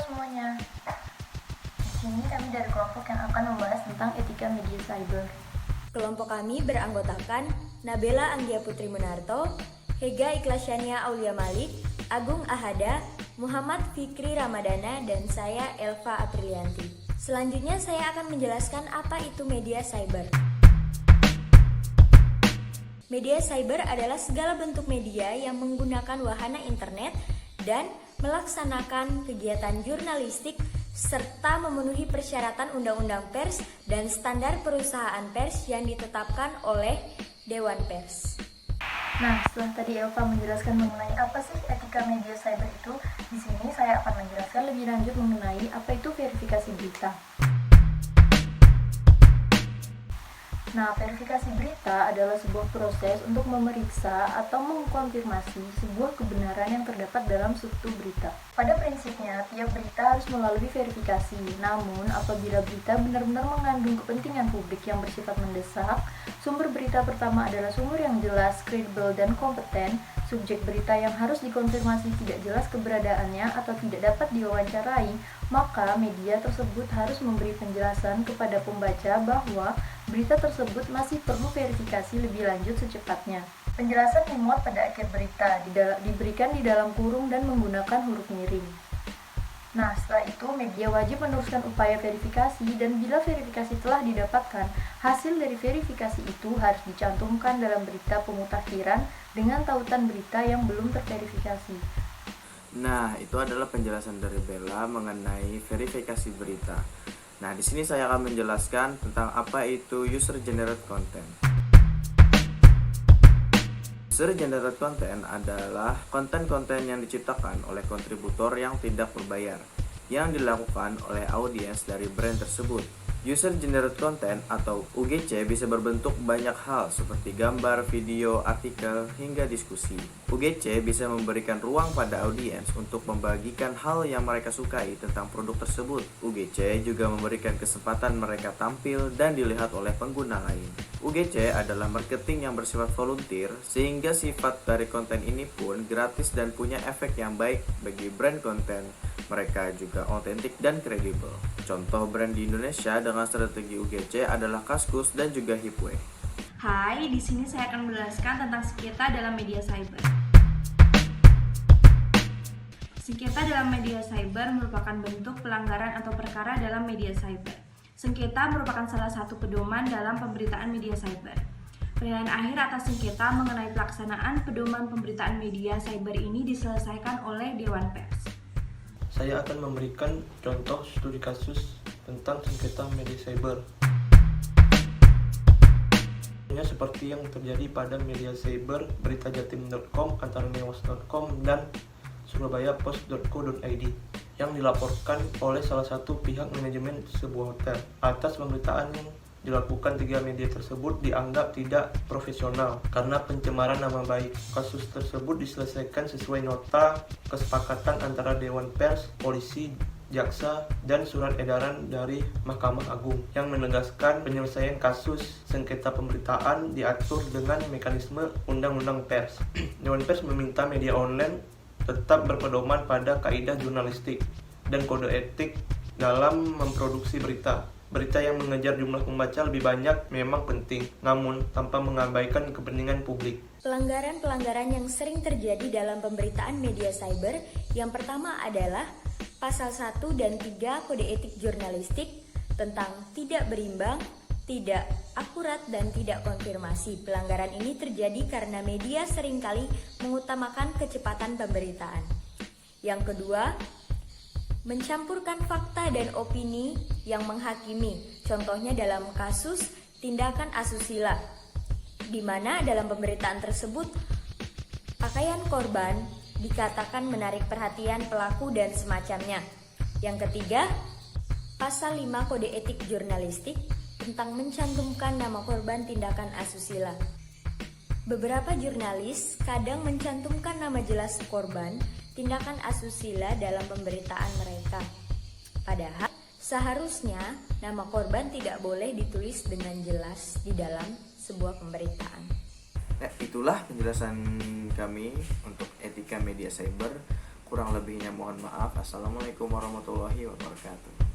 semuanya. Di sini kami dari kelompok yang akan membahas tentang etika media cyber. Kelompok kami beranggotakan Nabela Anggia Putri Munarto, Hega Ikhlasyania Aulia Malik, Agung Ahada, Muhammad Fikri Ramadana, dan saya Elva Aprilianti. Selanjutnya saya akan menjelaskan apa itu media cyber. Media cyber adalah segala bentuk media yang menggunakan wahana internet dan melaksanakan kegiatan jurnalistik serta memenuhi persyaratan Undang-Undang Pers dan standar perusahaan pers yang ditetapkan oleh Dewan Pers. Nah, setelah tadi Elva menjelaskan mengenai apa sih etika media cyber itu, di sini saya akan menjelaskan lebih lanjut mengenai apa itu verifikasi berita. Nah, verifikasi berita adalah sebuah proses untuk memeriksa atau mengkonfirmasi sebuah kebenaran yang terdapat dalam suatu berita. Pada prinsipnya, tiap berita harus melalui verifikasi. Namun, apabila berita benar-benar mengandung kepentingan publik yang bersifat mendesak, sumber berita pertama adalah sumber yang jelas, kredibel, dan kompeten. Subjek berita yang harus dikonfirmasi tidak jelas keberadaannya atau tidak dapat diwawancarai, maka media tersebut harus memberi penjelasan kepada pembaca bahwa berita tersebut masih perlu verifikasi lebih lanjut secepatnya. Penjelasan dimuat pada akhir berita, diberikan di dalam kurung dan menggunakan huruf miring. Nah, setelah itu media wajib meneruskan upaya verifikasi, dan bila verifikasi telah didapatkan, hasil dari verifikasi itu harus dicantumkan dalam berita pemutakhiran dengan tautan berita yang belum terverifikasi. Nah, itu adalah penjelasan dari Bella mengenai verifikasi berita. Nah, di sini saya akan menjelaskan tentang apa itu user generated content. User generated content adalah konten-konten yang diciptakan oleh kontributor yang tidak berbayar, yang dilakukan oleh audiens dari brand tersebut. User generated content atau UGC bisa berbentuk banyak hal seperti gambar, video, artikel, hingga diskusi. UGC bisa memberikan ruang pada audiens untuk membagikan hal yang mereka sukai tentang produk tersebut. UGC juga memberikan kesempatan mereka tampil dan dilihat oleh pengguna lain. UGC adalah marketing yang bersifat volunteer, sehingga sifat dari konten ini pun gratis dan punya efek yang baik bagi brand konten. Mereka juga otentik dan kredibel. Contoh brand di Indonesia dengan strategi UGC adalah Kaskus dan juga Hipway. Hai, di sini saya akan menjelaskan tentang sengketa dalam media cyber. Sengketa dalam media cyber merupakan bentuk pelanggaran atau perkara dalam media cyber. Sengketa merupakan salah satu pedoman dalam pemberitaan media cyber. Penilaian akhir atas sengketa mengenai pelaksanaan pedoman pemberitaan media cyber ini diselesaikan oleh Dewan Pers. Saya akan memberikan contoh studi kasus tentang sengketa media cyber. Seperti yang terjadi pada media cyber beritajatim.com antara news.com dan surabayapost.co.id yang dilaporkan oleh salah satu pihak manajemen sebuah hotel. Atas pemberitaan yang dilakukan 3 media tersebut dianggap tidak profesional karena pencemaran nama baik. Kasus tersebut diselesaikan sesuai nota kesepakatan antara Dewan Pers, polisi, jaksa, dan surat edaran dari Mahkamah Agung yang menegaskan penyelesaian kasus sengketa pemberitaan diatur dengan mekanisme Undang-Undang Pers. Dewan Pers meminta media online tetap berpedoman pada kaidah jurnalistik dan kode etik dalam memproduksi berita. Berita yang mengejar jumlah pembaca lebih banyak memang penting, namun tanpa mengabaikan kepentingan publik. Pelanggaran-pelanggaran yang sering terjadi dalam pemberitaan media cyber yang pertama adalah Pasal 1 dan 3 Kode Etik Jurnalistik tentang tidak berimbang, tidak akurat, dan tidak konfirmasi. Pelanggaran ini terjadi karena media seringkali mengutamakan kecepatan pemberitaan. Yang kedua, mencampurkan fakta dan opini yang menghakimi. Contohnya dalam kasus tindakan asusila, di mana dalam pemberitaan tersebut pakaian korban dikatakan menarik perhatian pelaku dan semacamnya. Yang ketiga, pasal 5 Kode Etik Jurnalistik tentang mencantumkan nama korban tindakan asusila. Beberapa jurnalis kadang mencantumkan nama jelas korban tindakan asusila dalam pemberitaan mereka. Padahal seharusnya nama korban tidak boleh ditulis dengan jelas di dalam sebuah pemberitaan. Itulah penjelasan kami untuk etika media cyber. Kurang lebihnya mohon maaf. Assalamualaikum warahmatullahi wabarakatuh.